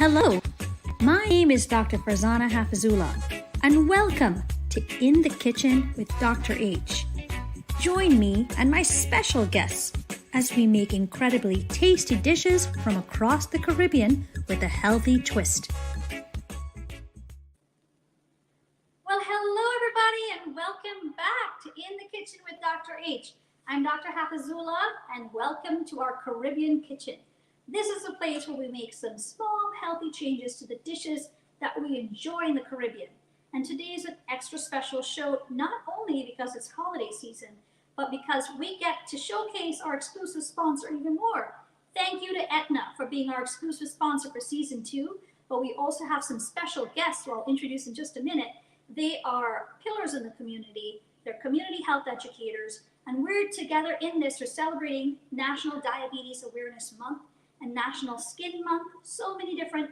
Hello, my name is Dr. Farzana Hafizullah, and welcome to In the Kitchen with Dr. H. Join me and my special guests as we make incredibly tasty dishes from across the Caribbean with a healthy twist. Well, hello everybody, and welcome back to In the Kitchen with Dr. H. I'm Dr. Hafizullah, and welcome to our Caribbean kitchen. This is a place where we make some small, healthy changes to the dishes that we enjoy in the Caribbean. And today is an extra special show, not only because it's holiday season, but because we get to showcase our exclusive sponsor even more. Thank you to Aetna for being our exclusive sponsor for season 2, but we also have some special guests who I'll introduce in just a minute. They are pillars in the community, they're community health educators, and we're together in this. We're celebrating National Diabetes Awareness Month and National Skin Month. So many different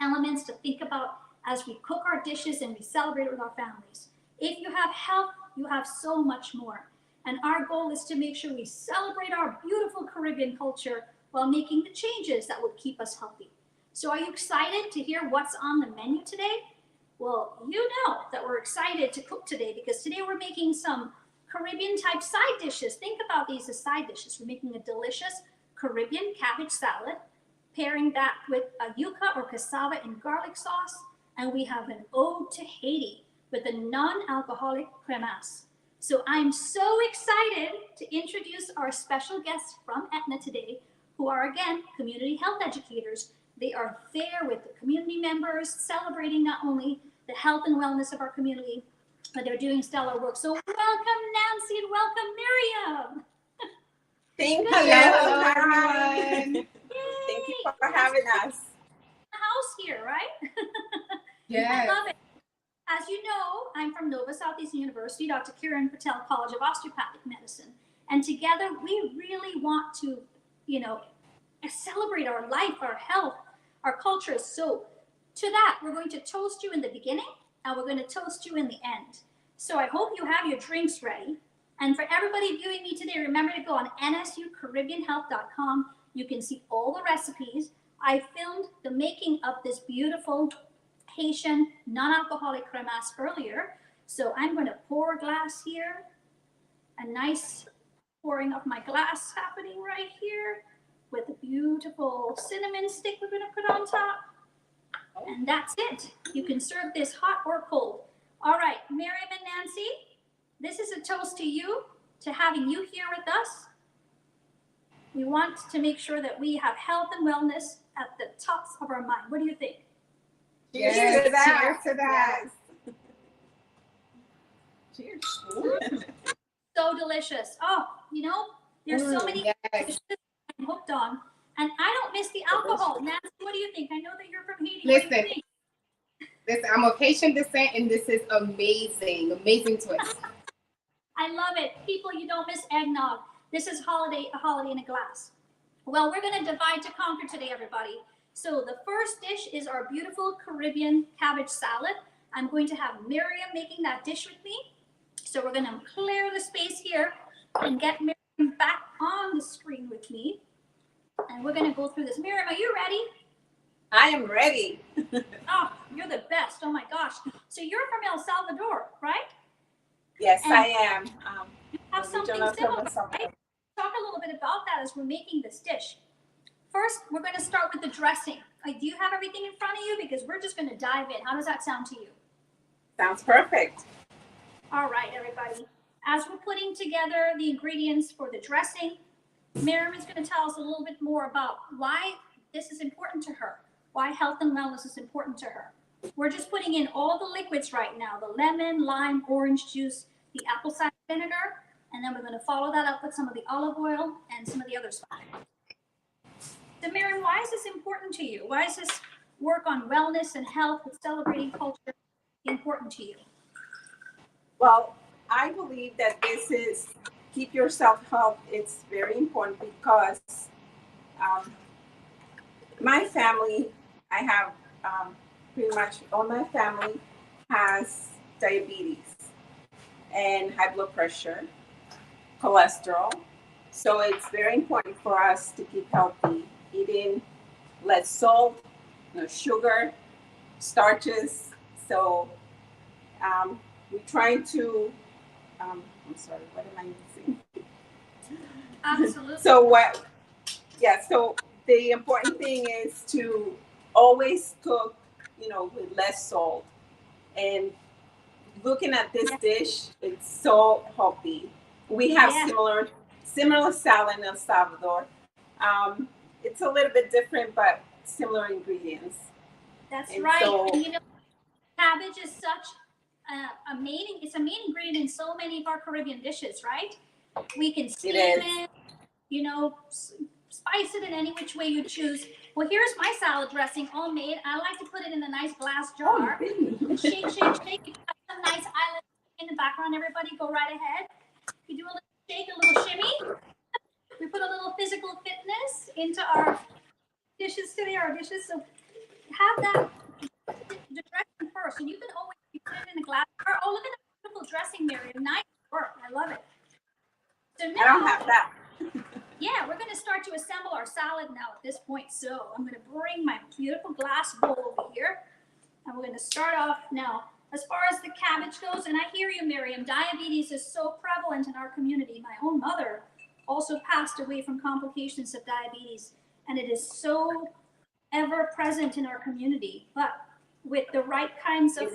elements to think about as we cook our dishes and we celebrate it with our families. If you have health, you have so much more. And our goal is to make sure we celebrate our beautiful Caribbean culture while making the changes that will keep us healthy. So are you excited to hear what's on the menu today? Well, you know that we're excited to cook today because today we're making some Caribbean type side dishes. Think about these as side dishes. We're making a delicious Caribbean cabbage salad, pairing that with a Yuca or Cassava and garlic sauce. And we have an ode to Haiti with a non-alcoholic cremasse. So I'm so excited to introduce our special guests from Aetna today, who are, again, community health educators. They are there with the community members, celebrating not only the health and wellness of our community, but they're doing stellar work. So welcome, Nancy, and welcome, Miriam. Thank you. Hello, everyone. Thank you for having us. House here, right? Yes. I love it. As you know, I'm from Nova Southeastern University, Dr. Kiran Patel College of Osteopathic Medicine. And together we really want to, celebrate our life, our health, our culture. So to that, we're going to toast you in the beginning and we're going to toast you in the end. So I hope you have your drinks ready. And for everybody viewing me today, remember to go on nsucaribbeanhealth.com. You can see all the recipes. I filmed the making of this beautiful Haitian non-alcoholic cremasse earlier. So I'm going to pour a glass here. A nice pouring of my glass happening right here with a beautiful cinnamon stick we're going to put on top. And that's it. You can serve this hot or cold. All right, Miriam and Nancy, this is a toast to you, to having you here with us. We want to make sure that we have health and wellness at the tops of our mind. What do you think? Yes. Cheers to that. Cheers to that. Cheers. So delicious. Oh, there's so many dishes I'm hooked on. And I don't miss the alcohol. Nancy, what do you think? I know that you're from Haiti. What do you think? Listen, I'm of Haitian descent, and this is amazing. Amazing twist. I love it. People, you don't miss eggnog. This is a holiday in a glass. Well, we're going to divide to conquer today, everybody. So the first dish is our beautiful Caribbean cabbage salad. I'm going to have Miriam making that dish with me. So we're going to clear the space here and get Miriam back on the screen with me. And we're going to go through this. Miriam, are you ready? I am ready. Oh, you're the best. Oh my gosh. So you're from El Salvador, right? Yes, And I am. You have something similar, right? Talk a little bit about that as we're making this dish. First, we're going to start with the dressing. Do you have everything in front of you? Because we're just going to dive in. How does that sound to you? Sounds perfect. All right, everybody. As we're putting together the ingredients for the dressing, Miriam is going to tell us a little bit more about why this is important to her, why health and wellness is important to her. We're just putting in all the liquids right now, the lemon, lime, orange juice, the apple cider vinegar, and then we're going to follow that up with some of the olive oil and some of the other spices. So Miriam, why is this important to you? Why is this work on wellness and health with celebrating culture important to you? Well, I believe that this is keep yourself health. It's very important because my family, I have pretty much all my family has diabetes and high blood pressure, cholesterol. So it's very important for us to keep healthy, eating less salt, sugar, starches. So we're trying to, I'm sorry, what am I missing? Absolutely. So the important thing is to always cook, with less salt. And looking at this dish, it's so healthy. We have similar salad in El Salvador. It's a little bit different, but similar ingredients. That's right. And cabbage is such it's a main ingredient in so many of our Caribbean dishes, right? We can steam it, spice it in any which way you choose. Well, here's my salad dressing all made. I like to put it in a nice glass jar. Shake, shake, shake. You have some nice island in the background. Everybody go right ahead. You do a little shake, a little shimmy. We put a little physical fitness into our dishes today, So have that the dressing first. And you can always put it in a glass jar. Oh, look at the beautiful dressing, Miriam. Nice work. I love it. So now, I don't have that. Yeah, we're going to start to assemble our salad now at this point. So I'm going to bring my beautiful glass bowl over here. And we're going to start off now. As far as the cabbage goes, and I hear you, Miriam, diabetes is so prevalent in our community. My own mother also passed away from complications of diabetes. And it is so ever present in our community. But with the right kinds of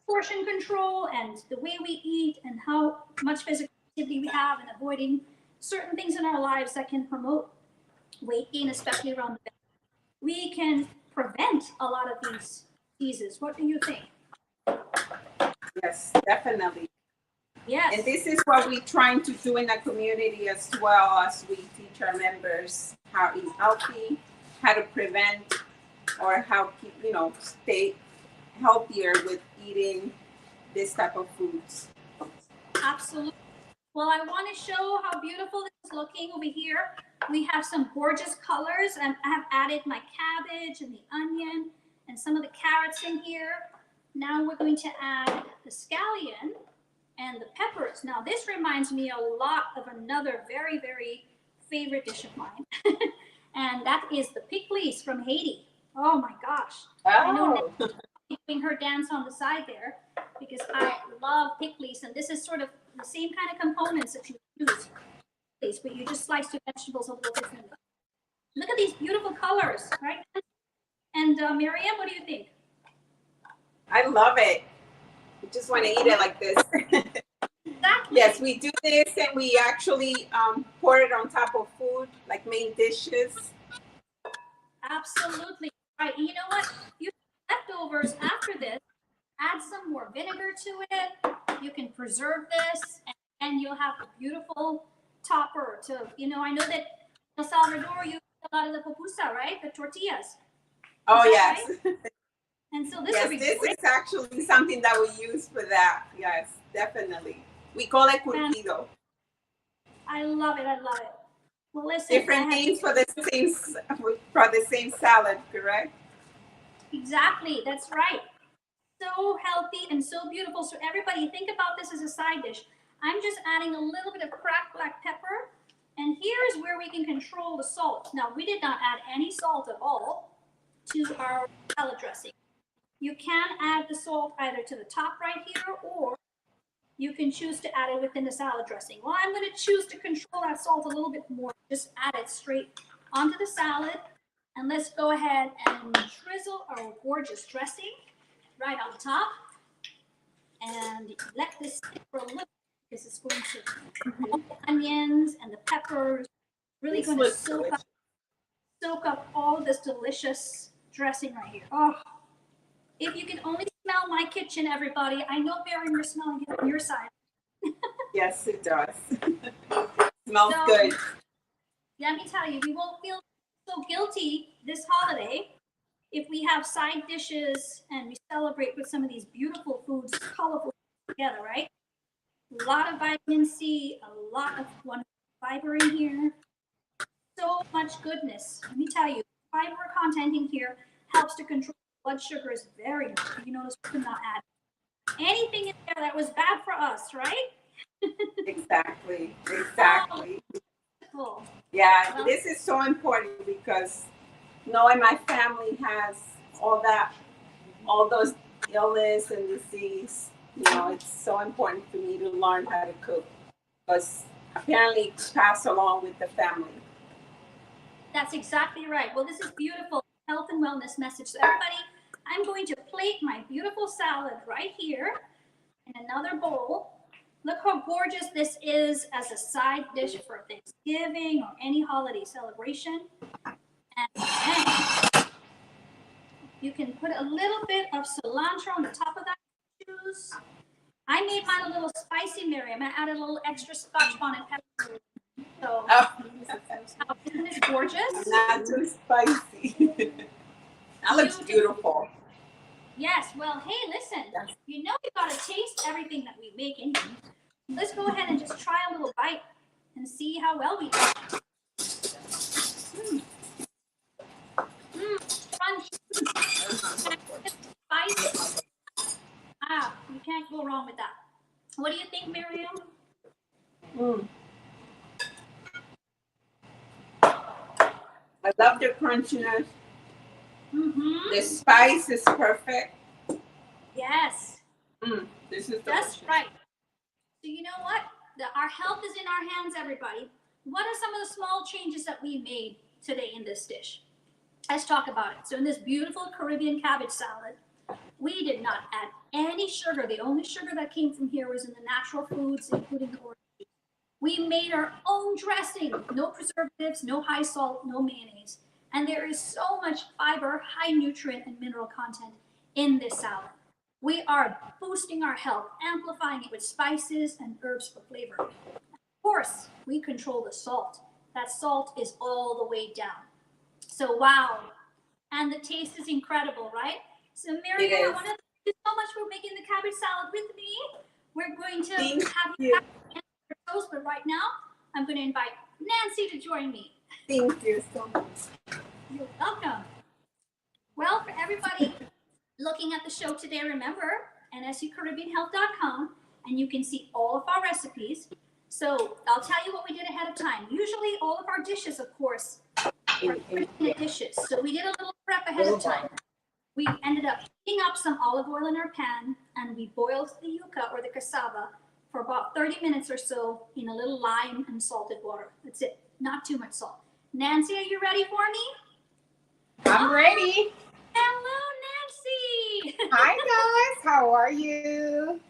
portion control and the way we eat and how much physical activity we have and avoiding certain things in our lives that can promote weight gain, especially around the belly, we can prevent a lot of these diseases. What do you think? Yes, definitely. Yes. And this is what we're trying to do in the community as well, as we teach our members how to eat healthy, how to prevent or how to, stay healthier with eating this type of foods. Absolutely. Well, I want to show how beautiful this is looking over here. We have some gorgeous colors, and I have added my cabbage and the onion and some of the carrots in here. Now we're going to add the scallion and the peppers. Now this reminds me a lot of another very, very favorite dish of mine. And that is the pickles from Haiti. Oh my gosh. Oh. I know doing her dance on the side there because I love pickles, and this is sort of the same kind of components that you use, but you just slice the vegetables a little differently. Look at these beautiful colors, right? And Miriam, what do you think? I love it. I just want to eat it like this. Exactly. Yes, we do this, and we actually pour it on top of food, like main dishes. Absolutely. Right. You know what? You have leftovers after this. Add some more vinegar to it. You can preserve this, and you'll have a beautiful topper to, I know that El Salvador, you use a lot of the pupusa, right? The tortillas. Oh, yes. Right? And so this is actually something that we use for that. Yes, definitely. We call it curtido. I love it. I love it. Well, listen. Different names for the same salad, correct? Exactly. That's right. So healthy and so beautiful. So everybody, think about this as a side dish. I'm just adding a little bit of cracked black pepper. And here's where we can control the salt. Now, we did not add any salt at all to our salad dressing. You can add the salt either to the top right here, or you can choose to add it within the salad dressing. Well, I'm going to choose to control that salt a little bit more. Just add it straight onto the salad. And let's go ahead and drizzle our gorgeous dressing right on top. And let this sit for a little, because it's going to the onions and the peppers. Really going to soak up all this delicious dressing right here. Oh, if you can only smell my kitchen, everybody. I know, Miriam, you're smelling it on your side. Yes, it does. Smells good. Let me tell you, we won't feel so guilty this holiday if we have side dishes and we celebrate with some of these beautiful foods, colorful together, right? A lot of vitamin C, a lot of wonderful fiber in here. So much goodness. Let me tell you, fiber content in here helps to control blood sugar is very low. You notice we could not add anything in there that was bad for us, right? Exactly. Cool. Yeah, this is so important because knowing my family has all those illness and disease. You know, it's so important for me to learn how to cook because apparently it's passed along with the family. That's exactly right. Well, this is beautiful health and wellness message. So everybody, I'm going to plate my beautiful salad right here in another bowl. Look how gorgeous this is as a side dish for Thanksgiving or any holiday celebration. And then you can put a little bit of cilantro on the top of that juice. I made mine a little spicy, Miriam. I added a little extra Scotch bonnet pepper. So, isn't this gorgeous? Not too spicy. That looks beautiful. Yes. Well, hey, listen. You know you gotta taste everything that we make anyway. Let's go ahead and just try a little bite and see how well we do. Crunchy. Spicy. You can't go wrong with that. What do you think, Miriam? I love the crunchiness. The spice is perfect. Yes. This is That's right. So you know what? Our health is in our hands, everybody. What are some of the small changes that we made today in this dish? Let's talk about it. So in this beautiful Caribbean cabbage salad, we did not add any sugar. The only sugar that came from here was in the natural foods, including the orange juice. We made our own dressing. No preservatives, no high salt, no mayonnaise. And there is so much fiber, high nutrient and mineral content in this salad. We are boosting our health, amplifying it with spices and herbs for flavor. Of course, we control the salt. That salt is all the way down. So wow. And the taste is incredible, right? So Miriam, I want to thank you so much for making the cabbage salad with me. We're going to have you toast, but right now I'm going to invite Nancy to join me. Thank you so much. You're welcome. Well, for everybody looking at the show today, remember nsccaribbeanhealth.com, and you can see all of our recipes. So I'll tell you what we did ahead of time. Usually all of our dishes, of course, are dishes. So we did a little prep ahead of time. We ended up heating up some olive oil in our pan, and we boiled the yuca or the cassava for about 30 minutes or so in a little lime and salted water. That's it. Not too much salt. Nancy, are you ready for me? I'm ready. Hello, Nancy. Hi, guys. How are you?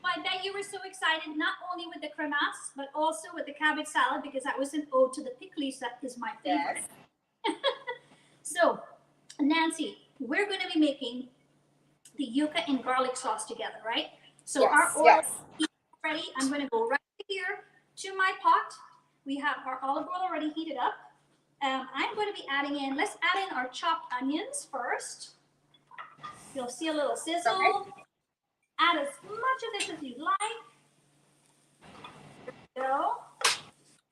I bet you were so excited, not only with the cremas, but also with the cabbage salad, because that was an ode to the pickles. That is my favorite. Yes. So, Nancy, we're going to be making the yuca and garlic sauce together, right? So yes, our oil is ready. I'm going to go right here to my pot. We have our olive oil already heated up. I'm going to be adding in, let's add in our chopped onions first. You'll see a little sizzle. Okay. Add as much of this as you like. There we go.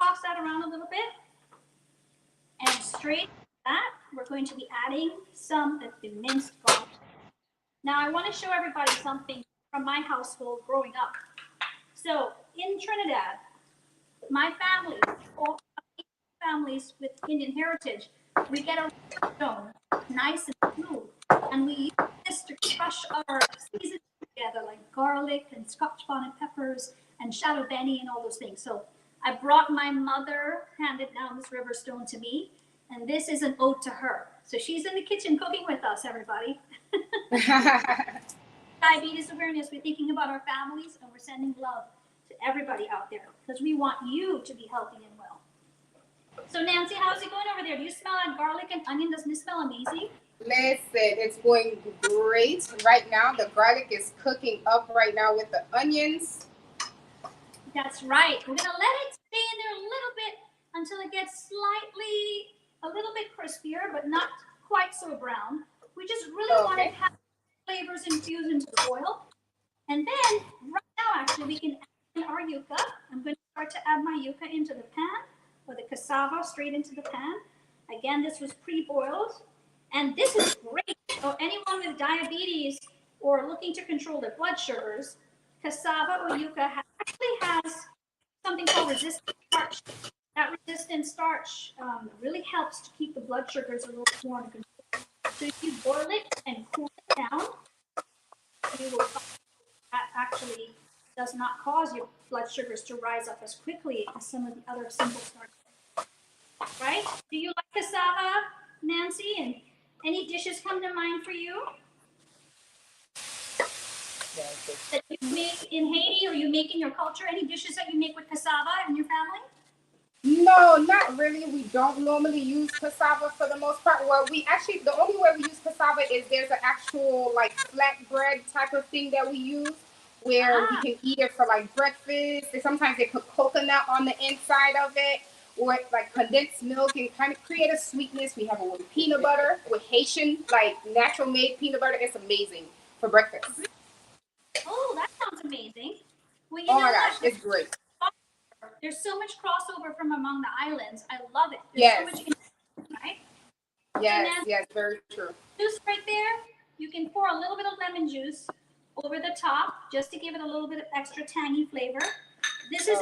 Toss that around a little bit. And straight that, we're going to be adding some of the minced garlic. Now, I want to show everybody something from my household growing up. So, in Trinidad, my family, all families with Indian heritage, we get a stone, nice and smooth, and we use this to crush our seasonings together, like garlic and Scotch bonnet peppers and shadow benny and all those things. So I brought my mother, handed down this river stone to me, and this is an ode to her. So she's in the kitchen cooking with us, everybody. Diabetes awareness, we're thinking about our families, and we're sending love to everybody out there because we want you to be healthy and well. So Nancy, how's it going over there? Do you smell that garlic and onion? Doesn't it smell amazing? Listen, it's going great right now. The garlic is cooking up right now with the onions. That's right. We're going to let it stay in there a little bit until it gets a little bit crispier, but not quite so brown. We just really want to have flavors infused into the oil. And then, right now, actually, we can add in our yuca. I'm going to start to add my yuca into the pan, or the cassava straight into the pan. Again, this was pre-boiled. And this is great. So anyone with diabetes or looking to control their blood sugars, cassava or yuca actually has something called resistant starch. That resistant starch really helps to keep the blood sugars a little more under control. So if you boil it and cool it down, you will find that actually does not cause your blood sugars to rise up as quickly as some of the other simple starches. Right? Do you like cassava, Nancy? And any dishes come to mind for you that you make in Haiti or you make in your culture? Any dishes that you make with cassava in your family? No, not really. We don't normally use cassava for the most part. Well, we actually, the only way we use cassava is there's an actual like flatbread type of thing that we use where we can eat it for like breakfast. And sometimes they put coconut on the inside of it or like condensed milk and kind of create a sweetness. We have it with peanut butter, with Haitian, like natural made peanut butter. It's amazing for breakfast. Oh, that sounds amazing. Well, you Oh know my gosh, what? it's great. There's so much crossover from among the islands. I love it. There's Yes. so much, right? Yes, So yes, very true. juice right there. You can pour a little bit of lemon juice over the top just to give it a little bit of extra tangy flavor. This is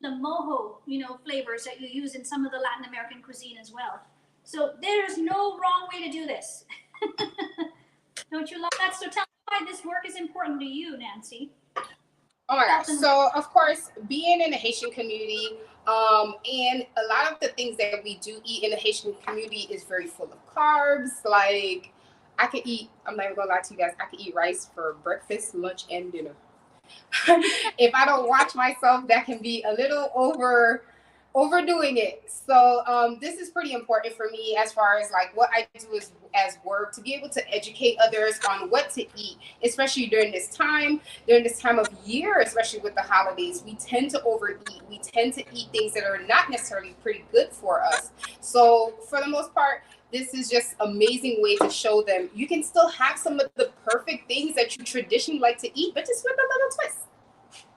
the mojo, flavors that you use in some of the Latin American cuisine as well. So there's no wrong way to do this. Don't you love that? So tell me why this work is important to you, Nancy. Oh my gosh. So of course, being in the Haitian community, and a lot of the things that we do eat in the Haitian community is very full of carbs. Like I could eat, I'm not even gonna lie to you guys, I could eat rice for breakfast, lunch, and dinner. If I don't watch myself, that can be a little overdoing it. So this is pretty important for me as far as like what I do as work to be able to educate others on what to eat, especially during this time of year, especially with the holidays. We tend to overeat. We tend to eat things that are not necessarily pretty good for us. So for the most part, this is just amazing way to show them you can still have some of the perfect things that you traditionally like to eat, but just with a little twist.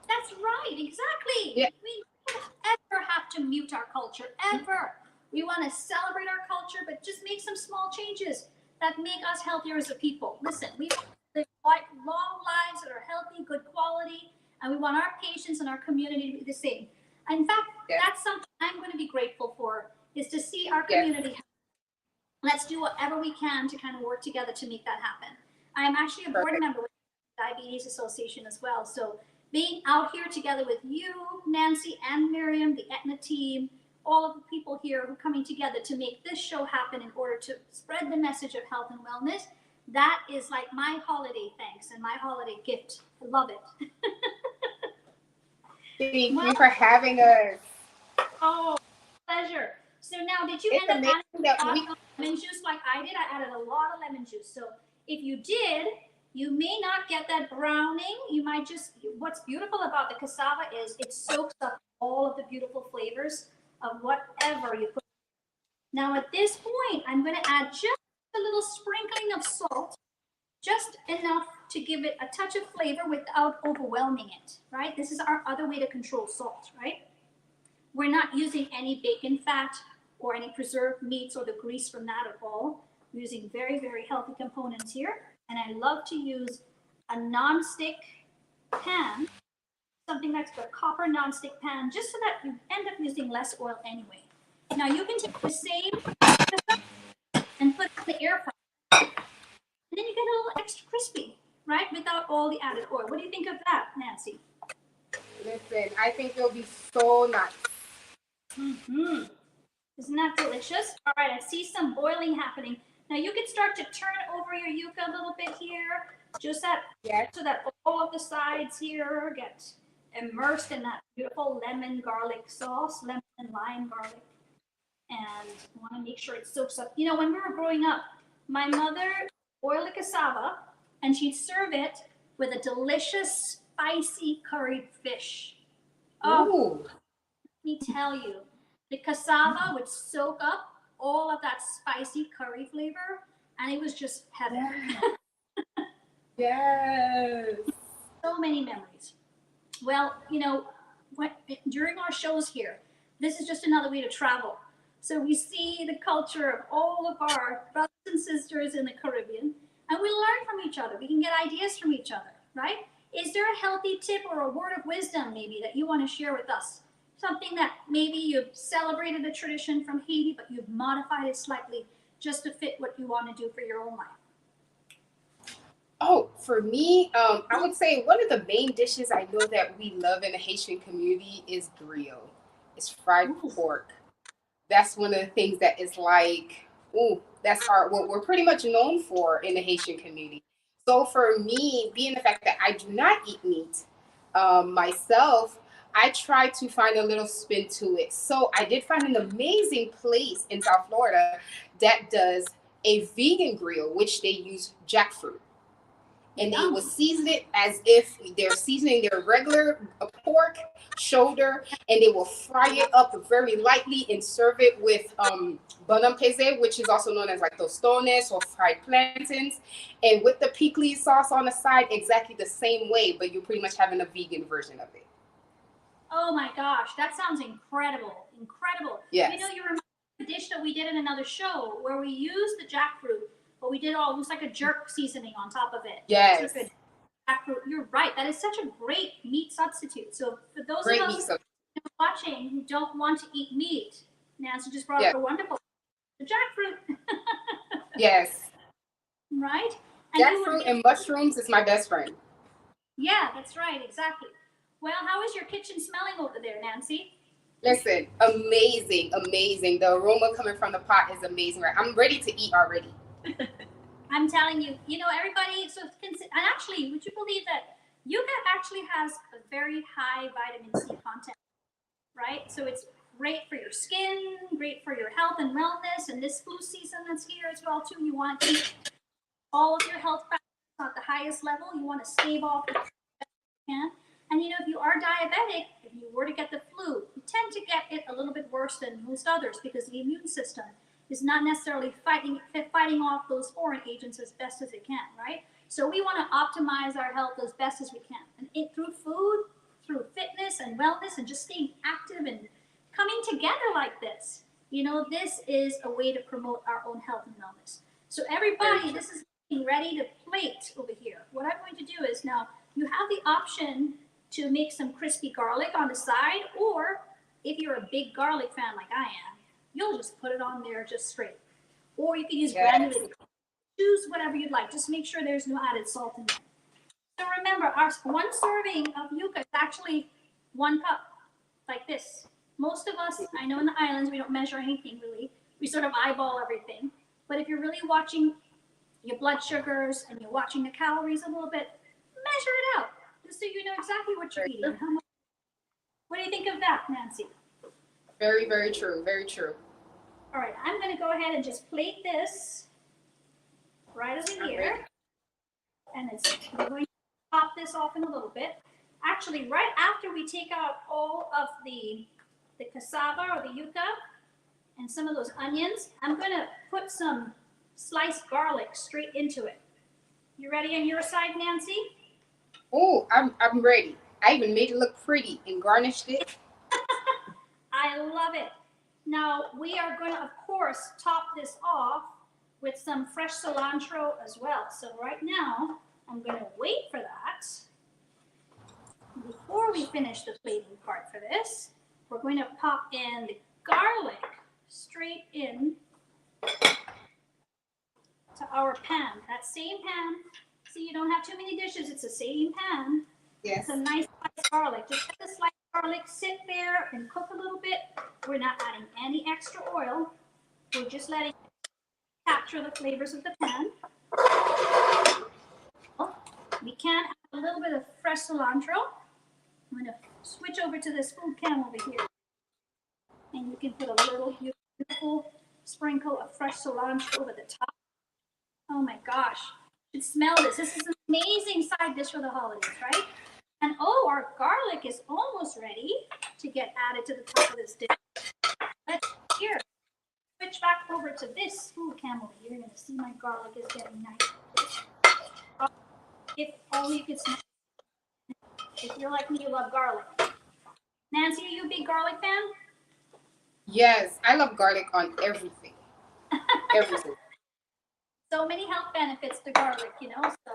That's right, exactly. Yeah. We don't ever have to mute our culture, ever. We want to celebrate our culture, but just make some small changes that make us healthier as a people. Listen, we want to live long lives that are healthy, good quality, and we want our patients and our community to be the same. In fact, that's something I'm going to be grateful for, is to see our community. Let's do whatever we can to kind of work together to make that happen. I am actually a board member with the Diabetes Association as well, so being out here together with you, Nancy and Miriam, the Aetna team, all of the people here who are coming together to make this show happen in order to spread the message of health and wellness, that is like my holiday thanks and my holiday gift. I love it. Thank you for having us. Oh, pleasure. So now, did you end up adding a lot of lemon juice like I did? I added a lot of lemon juice. So if you did, you may not get that browning. You might just, what's beautiful about the cassava is it soaks up all of the beautiful flavors of whatever you put. Now at this point, I'm going to add just a little sprinkling of salt, just enough to give it a touch of flavor without overwhelming it, right? This is our other way to control salt, right? We're not using any bacon fat or any preserved meats or the grease from that at all. We're using very, very healthy components here. And I love to use a non-stick pan, something that's a copper non-stick pan, just so that you end up using less oil anyway. Now you can take the same and put it in the air fryer, and then you get a little extra crispy, right? Without all the added oil. What do you think of that, Nancy? Listen, I think it'll be so nice. Mm-hmm. Isn't that delicious? All right, I see some boiling happening. Now you can start to turn over your yuca a little bit here, just that, so that all of the sides here get immersed in that beautiful lemon garlic sauce, lemon and lime garlic. And want to make sure it soaks up. You know, when we were growing up, my mother boiled the cassava and she'd serve it with a delicious spicy curried fish. Oh, let me tell you, the cassava would soak up all of that spicy curry flavor, and it was just heaven. Yes. So many memories. Well, you know, during our shows here, this is just another way to travel. So we see the culture of all of our brothers and sisters in the Caribbean, and we learn from each other. We can get ideas from each other, right? Is there a healthy tip or a word of wisdom maybe that you want to share with us? Something that maybe you've celebrated a tradition from Haiti, but you've modified it slightly just to fit what you want to do for your own life? Oh, for me, I would say one of the main dishes I know that we love in the Haitian community is griot. It's fried Ooh. pork. That's one of the things that is like, ooh, that's what we're pretty much known for in the Haitian community. So for me, being the fact that I do not eat meat myself, I try to find a little spin to it. So I did find an amazing place in South Florida that does a vegan grill, which they use jackfruit, and they will Yum. season it as if they're seasoning their regular pork shoulder, and they will fry it up very lightly and serve it with banam peze, which is also known as like tostones or fried plantains, and with the pickle sauce on the side, exactly the same way, but you're pretty much having a vegan version of it. Oh my gosh, that sounds incredible. Incredible. Yes. You know, you remember the dish that we did in another show where we used the jackfruit, but we did all, it was like a jerk seasoning on top of it. Yes. Jackfruit. You're right. That is such a great meat substitute. So for those Great of meat us substitute. watching who don't want to eat meat, Nancy just brought up a wonderful the jackfruit. Yes. Right? Jackfruit and mushrooms is my best friend. Yeah, that's right. Exactly. Well, how is your kitchen smelling over there, Nancy? Listen, amazing, amazing. The aroma coming from the pot is amazing. Right? I'm ready to eat already. I'm telling you, you know, everybody, so, and actually, would you believe that Yuca actually has a very high vitamin C content, right? So it's great for your skin, great for your health and wellness, and this flu season that's here as well, too, you want to keep all of your health factors at the highest level. You want to stave off the can. And you know, if you are diabetic, if you were to get the flu, you tend to get it a little bit worse than most others because the immune system is not necessarily fighting off those foreign agents as best as it can, right? So we want to optimize our health as best as we can. And through food, through fitness and wellness and just staying active and coming together like this, you know, this is a way to promote our own health and wellness. So everybody, this is getting ready to plate over here. What I'm going to do is now you have the option to make some crispy garlic on the side, or if you're a big garlic fan like I am, you'll just put it on there just straight. Or you can use granulated. Choose whatever you'd like. Just make sure there's no added salt in there. So remember, our one serving of yuca is actually 1 cup, like this. Most of us, I know in the islands, we don't measure anything really. We sort of eyeball everything. But if you're really watching your blood sugars and you're watching the calories a little bit, measure it out, just so you know exactly what you're eating. How much. What do you think of that, Nancy? Very, very true. Very true. All right, I'm going to go ahead and just plate this right over here. And we're going to pop this off in a little bit. Actually, right after we take out all of the cassava or the yuca and some of those onions, I'm going to put some sliced garlic straight into it. You ready on your side, Nancy? Oh, I'm ready. I even made it look pretty and garnished it. I love it. Now, we are going to, of course, top this off with some fresh cilantro as well. So right now, I'm going to wait for that. Before we finish the plating part for this, we're going to pop in the garlic straight in to our pan. That same pan. See, you don't have too many dishes. It's the same pan. Yes. Some nice sliced garlic. Just let the sliced garlic sit there and cook a little bit. We're not adding any extra oil. We're just letting it capture the flavors of the pan. We can add a little bit of fresh cilantro. I'm going to switch over to this food cam over here. And you can put a little beautiful sprinkle of fresh cilantro over the top. Oh my gosh. You should smell this. This is an amazing side dish for the holidays, right? And oh, our garlic is almost ready to get added to the top of this dish. Let's here. Switch back over to this food cam over here. You're going to see my garlic is getting nice. If only you could smell. If you're like me, you love garlic. Nancy, are you a big garlic fan? Yes, I love garlic on everything. Everything. So many health benefits to garlic, you know, so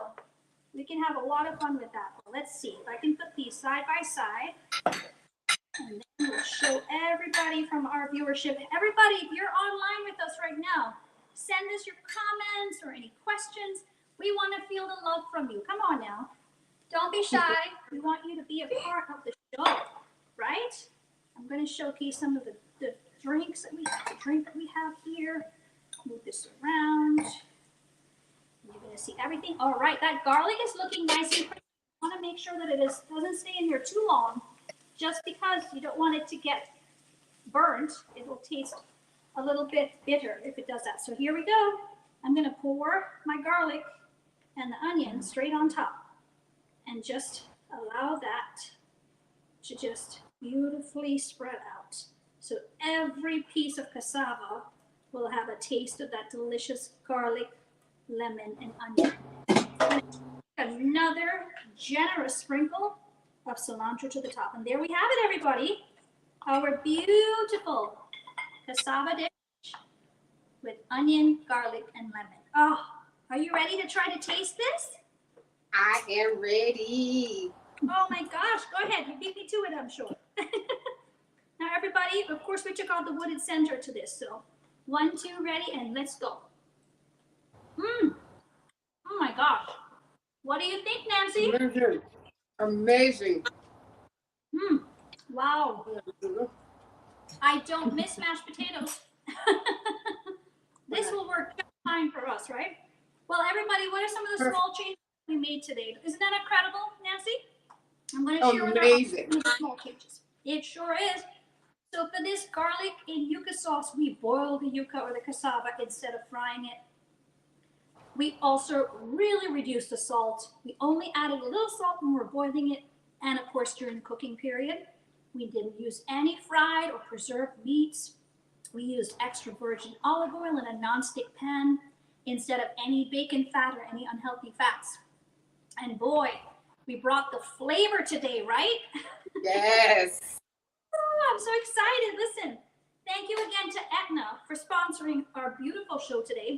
we can have a lot of fun with that. Well, let's see if I can put these side by side. And then we'll show everybody from our viewership. Everybody, if you're online with us right now, send us your comments or any questions. We want to feel the love from you. Come on now. Don't be shy. We want you to be a part of the show, right? I'm going to showcase some of the drinks that we have. The drink that we have here. Move this around. You're going to see everything. All right, that garlic is looking nice and pretty. You want to make sure that it doesn't stay in here too long, just because you don't want it to get burnt. It will taste a little bit bitter if it does that. So here we go. I'm going to pour my garlic and the onion straight on top and just allow that to just beautifully spread out. So every piece of cassava will have a taste of that delicious garlic, lemon, and onion. Another generous sprinkle of cilantro to the top. And there we have it, everybody. Our beautiful cassava dish with onion, garlic, and lemon. Oh, are you ready to try to taste this? I am ready. Oh my gosh, go ahead. You beat me to it, I'm sure. Now, everybody, of course, we took out the wooded center to this. So 1, 2, ready, and let's go. Oh my gosh. What do you think, Nancy? Amazing. Amazing. Wow. I don't miss mashed potatoes. This will work just fine for us, right? Well, everybody, what are some of the small changes we made today? Isn't that incredible, Nancy? I'm going to share amazing. with our small changes. It sure is. So for this garlic and yuca sauce, we boil the yuca or the cassava instead of frying it. We also really reduced the salt. We only added a little salt when we were boiling it, and of course during the cooking period. We didn't use any fried or preserved meats. We used extra virgin olive oil in a non-stick pan instead of any bacon fat or any unhealthy fats. And boy, we brought the flavor today, right? Yes. Oh, I'm so excited. Listen, thank you again to Aetna for sponsoring our beautiful show today.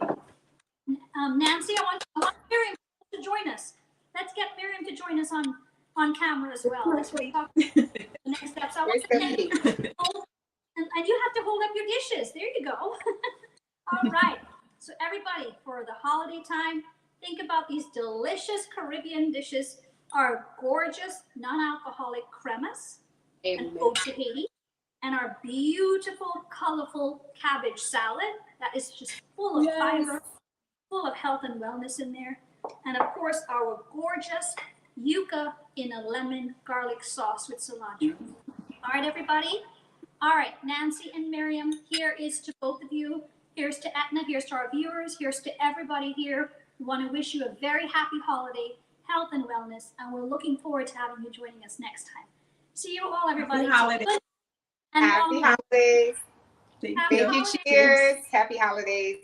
Nancy, I want Miriam to join us. Let's get Miriam to join us on camera as well. Let's talk about the next steps. I want to thank you. And you have to hold up your dishes. There you go. All right. So everybody, for the holiday time, think about these delicious Caribbean dishes. Our gorgeous non-alcoholic cremas and ode to Haiti, and our beautiful, colorful cabbage salad that is just full of fiber, full of health and wellness in there. And of course, our gorgeous yuca in a lemon garlic sauce with cilantro. All right, everybody. All right, Nancy and Miriam, here is to both of you. Here's to Aetna. Here's to our viewers. Here's to everybody here. We want to wish you a very happy holiday, health and wellness, and we're looking forward to having you joining us next time. See you all, everybody. Happy holidays. Happy holidays. Thank Thank you. Cheers. Happy holidays.